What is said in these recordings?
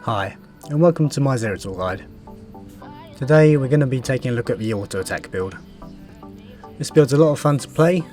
Hi, and welcome to my Zeratul guide. Today we're going to be taking a look at the auto attack build. This build's a lot of fun to play,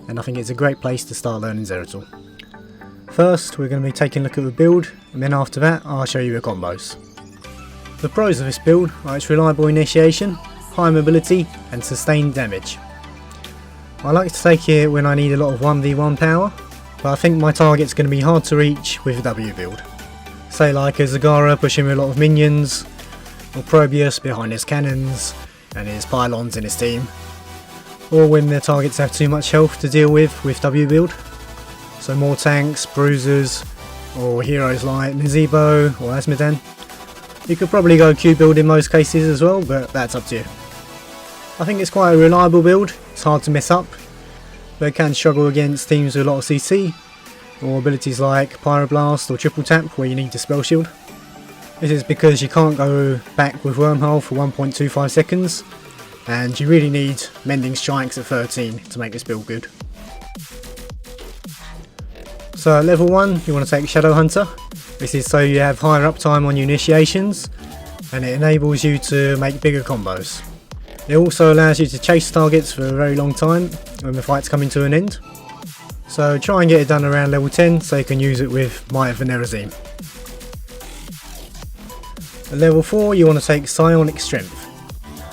and I think it's a great place to start learning Zeratul. First we're going to be taking a look at the build, and then after that I'll show you the combos. The pros of this build are its reliable initiation, high mobility and sustained damage. I like to take it when I need a lot of 1v1 power, but I think my target's going to be hard to reach with a W build. Say like a Zagara pushing with a lot of minions, or Probius behind his cannons and his pylons in his team, or when their targets have too much health to deal with W build. So more tanks, bruisers, or heroes like Nazeebo or Azmodan. You could probably go Q build in most cases as well, but that's up to you. I think it's quite a reliable build, it's hard to mess up, but it can struggle against teams with a lot of CC, or abilities like Pyroblast or Triple Tap where you need to spell shield. This is because you can't go back with Wormhole for 1.25 seconds, and you really need Mending Strikes at 13 to make this build good. So at level 1 you want to take Shadow Hunter. This is so you have higher uptime on your initiations, and it enables you to make bigger combos. It also allows you to chase targets for a very long time when the fight's coming to an end. So try and get it done around level 10 so you can use it with Might of the Nerazim. At level 4 you want to take Psionic Strength.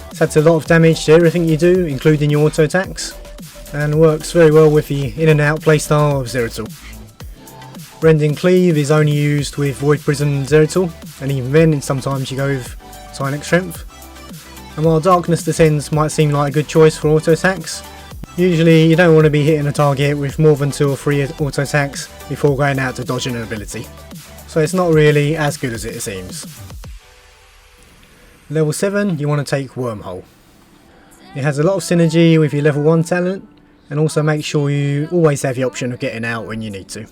This adds a lot of damage to everything you do, including your auto attacks, and works very well with the in and out playstyle of Zeratul. Rending Cleave is only used with Void Prison Zeratul, and even then sometimes you go with Psionic Strength. And while Darkness Descends might seem like a good choice for auto attacks, usually you don't want to be hitting a target with more than 2 or 3 auto attacks before going out to dodge an ability. So it's not really as good as it seems. Level 7 you want to take Wormhole. It has a lot of synergy with your level 1 talent, and also make sure you always have the option of getting out when you need to.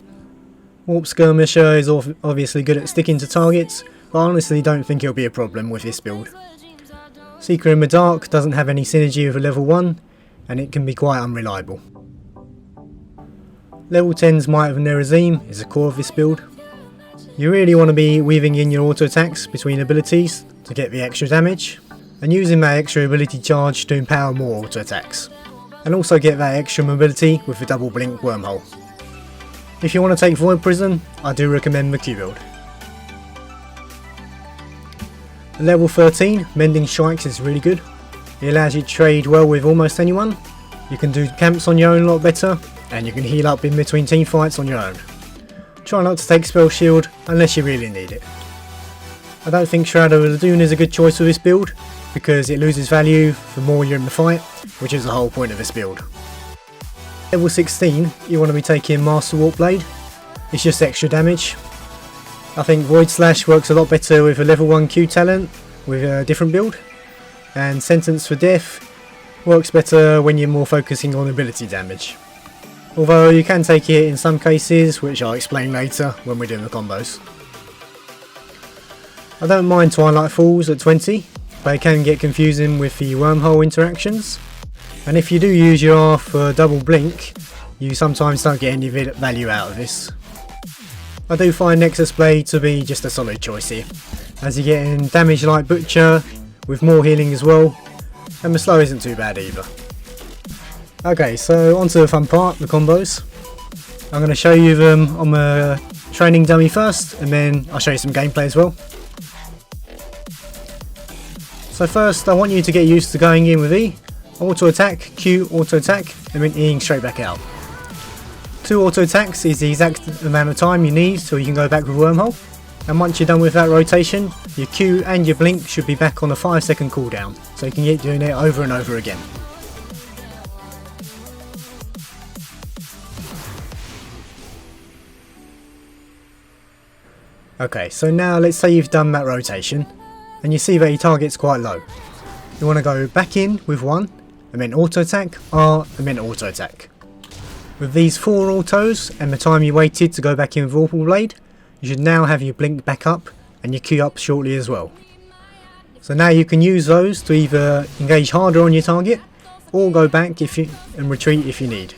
Warp Skirmisher is obviously good at sticking to targets, but I honestly don't think it'll be a problem with this build. Seeker in the Dark doesn't have any synergy with a level 1, and it can be quite unreliable. Level 10's Might of the Nerazim is the core of this build. You really want to be weaving in your auto attacks between abilities to get the extra damage, and using that extra ability charge to empower more auto attacks, and also get that extra mobility with the double blink Wormhole. If you want to take Void Prison, I do recommend the Q build. At level 13, Mending Strikes is really good. It allows you to trade well with almost anyone. You can do camps on your own a lot better, and you can heal up in between team fights on your own. Try not to take Spell Shield unless you really need it. I don't think Shroud of Ladun is a good choice for this build, because it loses value the more you're in the fight, which is the whole point of this build. Level 16, you want to be taking Master Warp Blade. It's just extra damage. I think Void Slash works a lot better with a level 1 Q talent with a different build, and Sentence for Death works better when you're more focusing on ability damage. Although you can take it in some cases, which I'll explain later when we're doing the combos. I don't mind Twilight Falls at 20, but it can get confusing with the Wormhole interactions. And if you do use your R for double blink, you sometimes don't get any value out of this. I do find Nexus Blade to be just a solid choice here, as you get in damage like Butcher, with more healing as well, and the slow isn't too bad either. Okay, so on to the fun part, the combos. I'm going to show you them on the training dummy first, and then I'll show you some gameplay as well. So first I want you to get used to going in with E, auto attack, Q, auto attack, and then Eing straight back out. 2 auto attacks is the exact amount of time you need so you can go back with Wormhole, and once you're done with that rotation, your Q and your blink should be back on a 5-second cooldown, so you can keep doing it over and over again. Okay, so now let's say you've done that rotation, and you see that your target's quite low. You want to go back in with 1, and then auto attack, R, and then auto attack. With these 4 autos, and the time you waited to go back in with Vorpal Blade, you should now have your blink back up, and your Q up shortly as well. So now you can use those to either engage harder on your target, or go back and retreat if you need.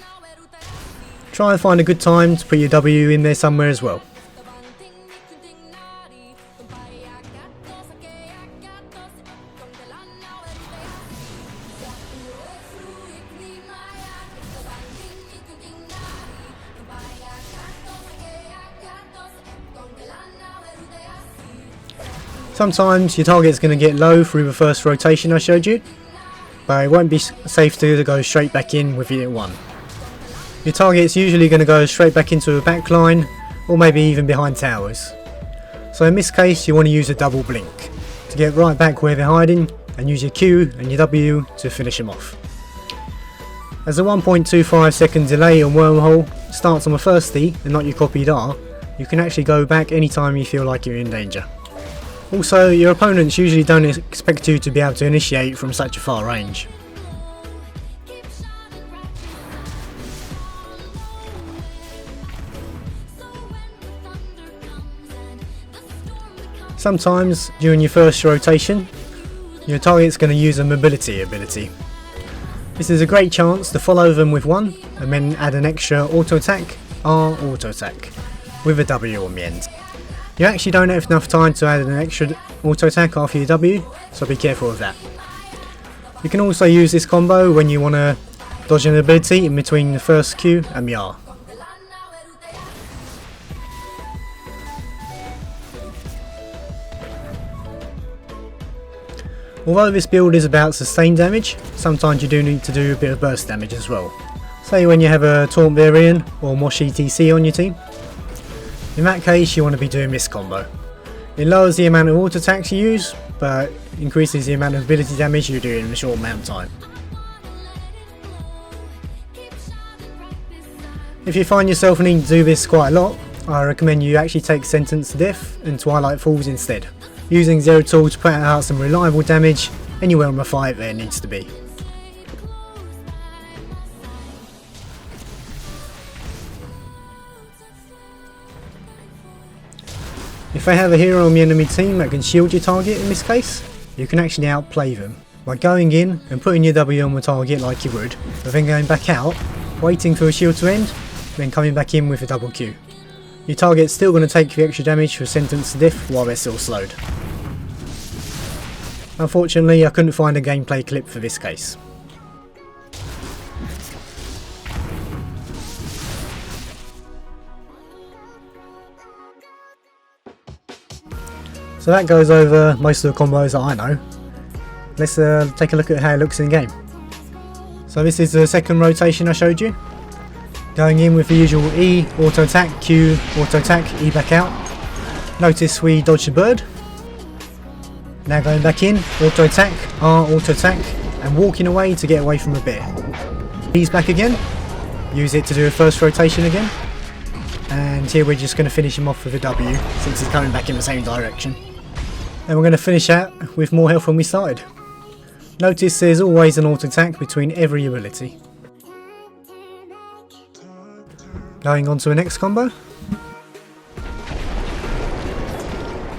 Try and find a good time to put your W in there somewhere as well. Sometimes your target's going to get low through the first rotation I showed you, but it won't be safe to go straight back in with it at 1. Your target's usually going to go straight back into a back line, or maybe even behind towers. So in this case you want to use a double blink to get right back where they're hiding, and use your Q and your W to finish them off. As a 1.25 second delay on Wormhole starts on the first E and not your copied R, you can actually go back anytime you feel like you're in danger. Also, your opponents usually don't expect you to be able to initiate from such a far range. Sometimes during your first rotation, your target's going to use a mobility ability. This is a great chance to follow them with 1 and then add an extra auto attack, R auto attack, with a W on the end. You actually don't have enough time to add an extra auto attack after your W, so be careful of that. You can also use this combo when you want to dodge an ability in between the first Q and the R. Although this build is about sustained damage, sometimes you do need to do a bit of burst damage as well. Say when you have a Taunt Varian or Mosh ETC on your team. In that case you want to be doing this combo. It lowers the amount of auto attacks you use, but increases the amount of ability damage you do in a short amount of time. If you find yourself needing to do this quite a lot, I recommend you actually take Sentence to Death and Twilight Falls instead, using Zeratul to put out some reliable damage anywhere on the fight there needs to be. If they have a hero on the enemy team that can shield your target in this case, you can actually outplay them by going in and putting your W on the target like you would, but then going back out, waiting for a shield to end, then coming back in with a double Q. Your target's still going to take the extra damage for Sentence to Death while they're still slowed. Unfortunately, I couldn't find a gameplay clip for this case. So that goes over most of the combos that I know. Let's take a look at how it looks in game. So this is the second rotation I showed you. Going in with the usual E, auto attack, Q, auto attack, E back out. Notice we dodged the bird. Now going back in, auto attack, R, auto attack, and walking away to get away from the bear. E's back again, use it to do a first rotation again. And here we're just going to finish him off with a W, since he's coming back in the same direction. And we're going to finish out with more health than we started. Notice there's always an auto attack between every ability. Going on to the next combo.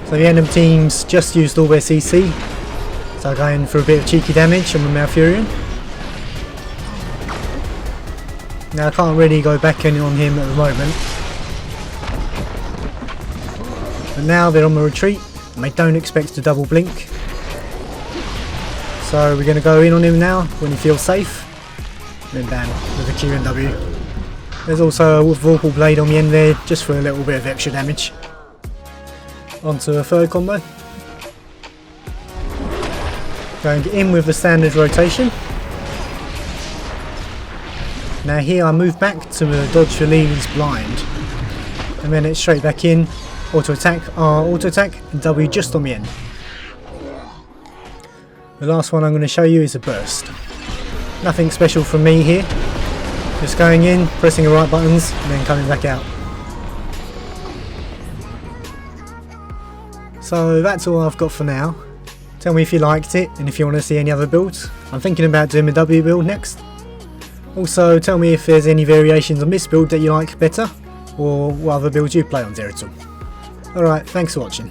So the enemy teams just used all their CC, so going for a bit of cheeky damage on the Malfurion. Now I can't really go back in on him at the moment. But now they're on the retreat and they don't expect to double blink. So we're going to go in on him now when he feels safe. And then bam, with a Q and W. There's also a Vorpal Blade on the end there, just for a little bit of extra damage. On to a third combo. Going in with the standard rotation. Now here I move back to dodge the Lee's blind. And then it's straight back in, auto attack, R auto attack, and W just on the end. The last one I'm going to show you is a burst. Nothing special from me here. Just going in, pressing the right buttons, and then coming back out. So that's all I've got for now. Tell me if you liked it, and if you want to see any other builds. I'm thinking about doing a W build next. Also tell me if there's any variations on this build that you like better, or what other builds you play on Zeratul. Alright, thanks for watching.